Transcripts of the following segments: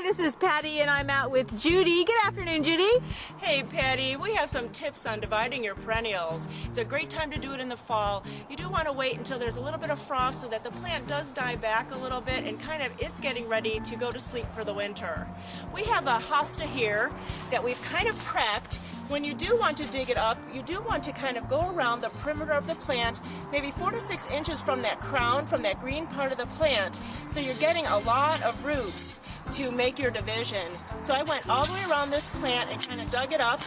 Hi, this is Patty and I'm out with Judy. Good afternoon, Judy. Hey Patty, we have some tips on dividing your perennials. It's a great time to do it in the fall. You do want to wait until there's a little bit of frost so that the plant does die back a little bit and it's getting ready to go to sleep for the winter. We have a hosta here that we've kind of prepped. When you do want to dig it up, you do want to kind of go around the perimeter of the plant, maybe 4 to 6 inches from that crown, from that green part of the plant, so you're getting a lot of roots to make your division. So I went all the way around this plant and kind of dug it up,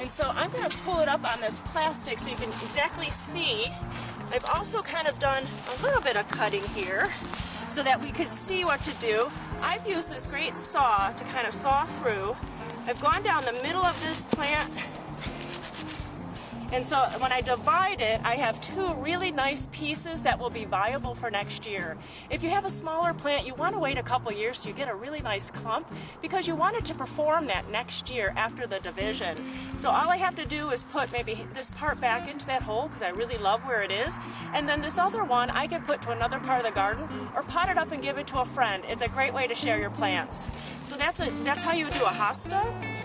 and so I'm going to pull it up on this plastic so you can exactly see. I've also kind of done a little bit of cutting here so that we could see what to do. I've used this great saw to kind of saw through. I've gone down the middle of this plant, and so when I divide it, I have 2 really nice pieces that will be viable for next year. If you have a smaller plant, you want to wait a couple years so you get a really nice clump because you want it to perform that next year after the division. So all I have to do is put maybe this part back into that hole because I really love where it is, and then this other one I can put to another part of the garden or pot it up and give it to a friend. It's a great way to share your plants. So that's how you do a hosta.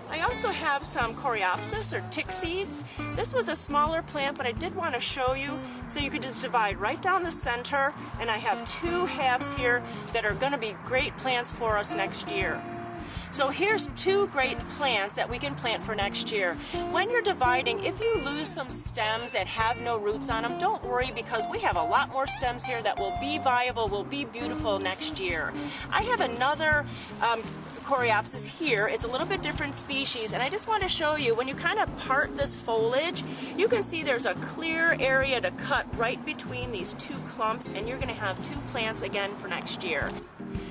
I also have some coreopsis or tick seeds. This was a smaller plant, but I did want to show you so you could just divide right down the center, and I have 2 halves here that are going to be great plants for us next year. So here's 2 great plants that we can plant for next year. When you're dividing, if you lose some stems that have no roots on them, don't worry because we have a lot more stems here that will be viable, will be beautiful next year. I have another coreopsis here. It's a little bit different species, and I just want to show you when you kind of part this foliage, you can see there's a clear area to cut right between these 2 clumps, and you're going to have 2 plants again for next year.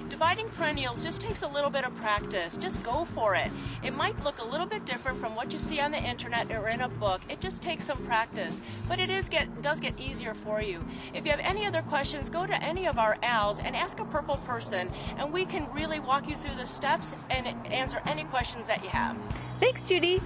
Dividing perennials just takes a little bit of practice. Just go for it. It might look a little bit different from what you see on the internet or in a book. It just takes some practice, but it does get easier for you. If you have any other questions, go to any of our ALs and ask a purple person, and we can really walk you through the steps and answer any questions that you have. Thanks, Judy.